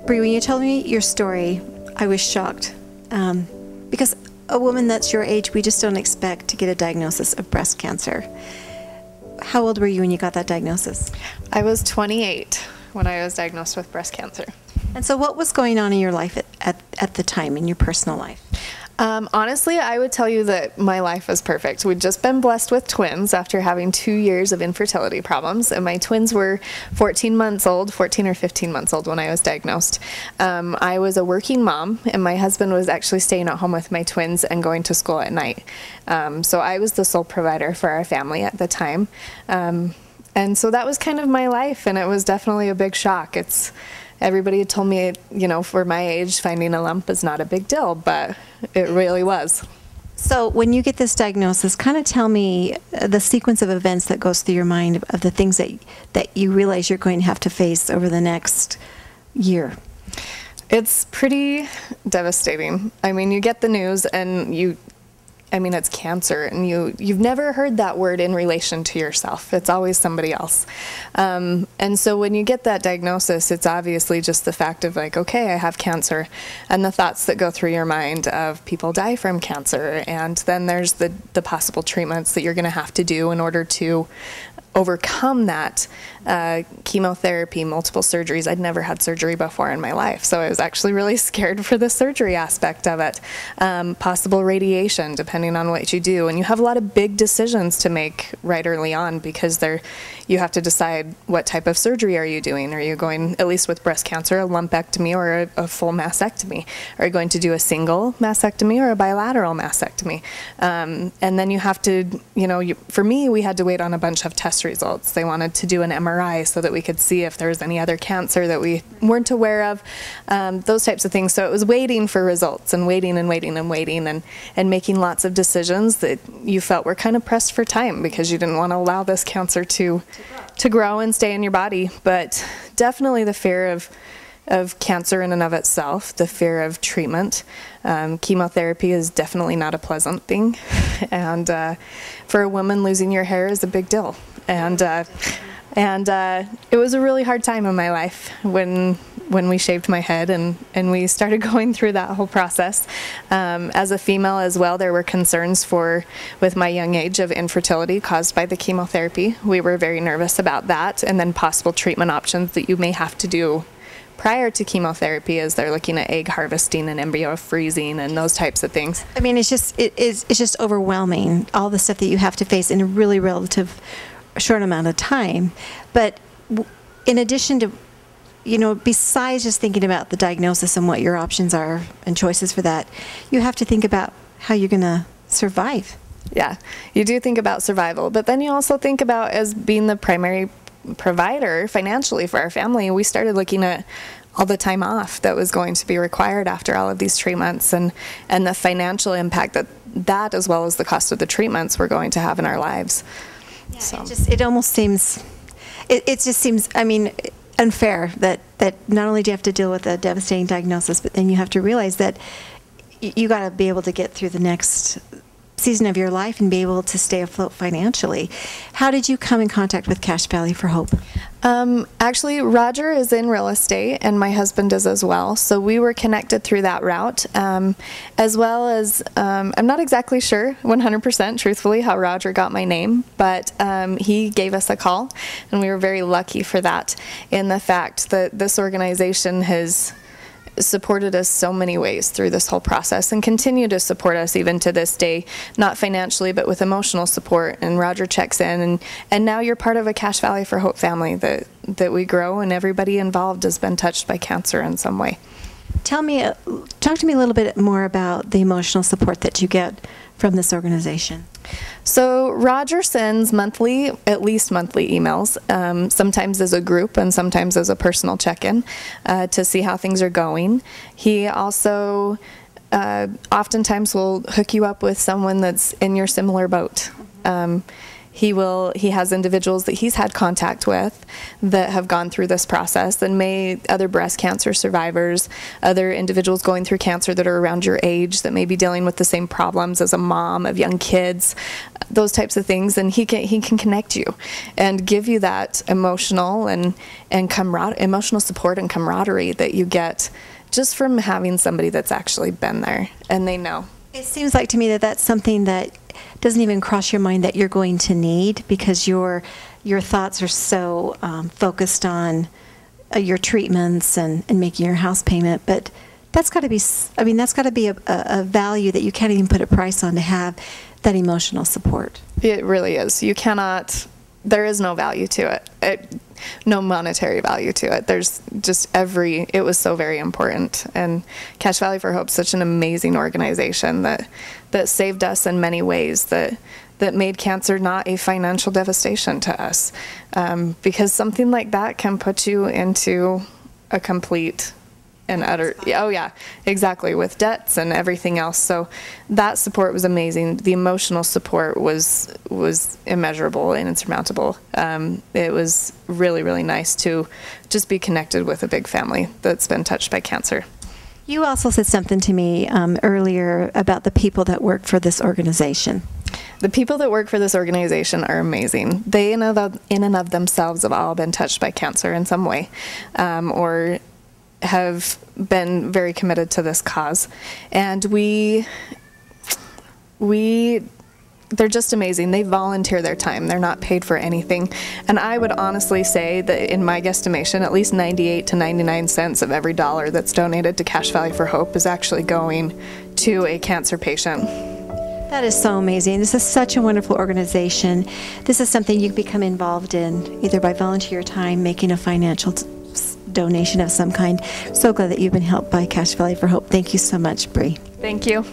Bree, when you told me your story, I was shocked. Because a woman that's your age, we just don't expect to get a diagnosis of breast cancer. How old were you when you got that diagnosis? I was 28 when I was diagnosed with breast cancer. And so what was going on in your life at the time, in your personal life? Honestly, I would tell you that my life was perfect. We'd just been blessed with twins after having 2 years of infertility problems, and my twins were 14 or 15 months old when I was diagnosed. I was a working mom, and my husband was actually staying at home with my twins and going to school at night. So I was the sole provider for our family at the time. And so that was kind of my life, and it was definitely a big shock. Everybody had told me, you know, for my age, finding a lump is not a big deal, but it really was. So when you get this diagnosis, kind of tell me the sequence of events that goes through your mind of the things that you realize you're going to have to face over the next year. It's pretty devastating. I mean, you get the news and it's cancer, and you've never heard that word in relation to yourself. It's always somebody else. And so when you get that diagnosis, it's obviously just the fact of like, okay, I have cancer, and the thoughts that go through your mind of people die from cancer, and then there's the possible treatments that you're going to have to do in order to overcome that. Chemotherapy, multiple surgeries. I'd never had surgery before in my life, so I was actually really scared for the surgery aspect of it. Possible radiation, depending on what you do, and you have a lot of big decisions to make right early on, because you have to decide what type of surgery are you doing. Are you going, at least with breast cancer, a lumpectomy or a full mastectomy? Are you going to do a single mastectomy or a bilateral mastectomy? And then you have to, for me, we had to wait on a bunch of test results. They wanted to do an MRI so that we could see if there was any other cancer that we weren't aware of, those types of things. So it was waiting for results and waiting and waiting and waiting and making lots of decisions that you felt were kind of pressed for time, because you didn't want to allow this cancer to grow and stay in your body. But definitely the fear of cancer in and of itself, the fear of treatment. Chemotherapy is definitely not a pleasant thing, and for a woman, losing your hair is a big deal. And it was a really hard time in my life when we shaved my head and we started going through that whole process. As a female as well, there were concerns with my young age of infertility caused by the chemotherapy. We were very nervous about that, and then possible treatment options that you may have to do prior to chemotherapy, as they're looking at egg harvesting and embryo freezing and those types of things. I mean, it's just overwhelming, all the stuff that you have to face in a really relative short amount of time. But in addition to, besides just thinking about the diagnosis and what your options are and choices for that, you have to think about how you're going to survive. Yeah, you do think about survival, but then you also think about, as being the primary provider financially for our family, we started looking at all the time off that was going to be required after all of these treatments, and the financial impact that as well as the cost of the treatments were going to have in our lives. Yeah, so it almost seems, it just seems, unfair that not only do you have to deal with a devastating diagnosis, but then you have to realize that you got to be able to get through the next season of your life and be able to stay afloat financially. How did you come in contact with Cache Valley for Hope? Actually, Roger is in real estate, and my husband is as well. So we were connected through that route, as well as, I'm not exactly sure 100% truthfully how Roger got my name, but he gave us a call, and we were very lucky for that, in the fact that this organization has supported us so many ways through this whole process, and continue to support us even to this day, not financially but with emotional support. And Roger checks in, and now you're part of a Cache Valley for Hope family that we grow, and everybody involved has been touched by cancer in some way. Talk to me a little bit more about the emotional support that you get from this organization. So Roger sends at least monthly emails, sometimes as a group and sometimes as a personal check-in, to see how things are going. He also oftentimes will hook you up with someone that's in your similar boat. He has individuals that he's had contact with that have gone through this process, and may other breast cancer survivors, other individuals going through cancer that are around your age that may be dealing with the same problems as a mom of young kids, those types of things, and he can connect you and give you that emotional and emotional support and camaraderie that you get just from having somebody that's actually been there and they know. It seems like to me that that's something that doesn't even cross your mind that you're going to need, because your thoughts are so focused on your treatments and making your house payment. But that's got to be, I mean, that's got to be a value that you can't even put a price on, to have that emotional support. It really is. You cannot, there is no value to it. No monetary value to it. There's just it was so very important. And Cache Valley for Hope is such an amazing organization that saved us in many ways, that made cancer not a financial devastation to us. Because something like that can put you into a complete and utter, oh yeah, exactly, with debts and everything else. So that support was amazing. The emotional support was immeasurable and insurmountable. It was really, really nice to just be connected with a big family that's been touched by cancer. You also said something to me earlier about the people that work for this organization. The people that work for this organization are amazing. They in and of themselves have all been touched by cancer in some way, or have been very committed to this cause. And they're just amazing. They volunteer their time. They're not paid for anything. And I would honestly say that in my guesstimation, at least 98 to 99 cents of every dollar that's donated to Cache Valley for Hope is actually going to a cancer patient. That is so amazing. This is such a wonderful organization. This is something you become involved in, either by volunteer time, making a financial donation of some kind. So glad that you've been helped by Cache Valley for Hope. Thank you so much, Bree. Thank you.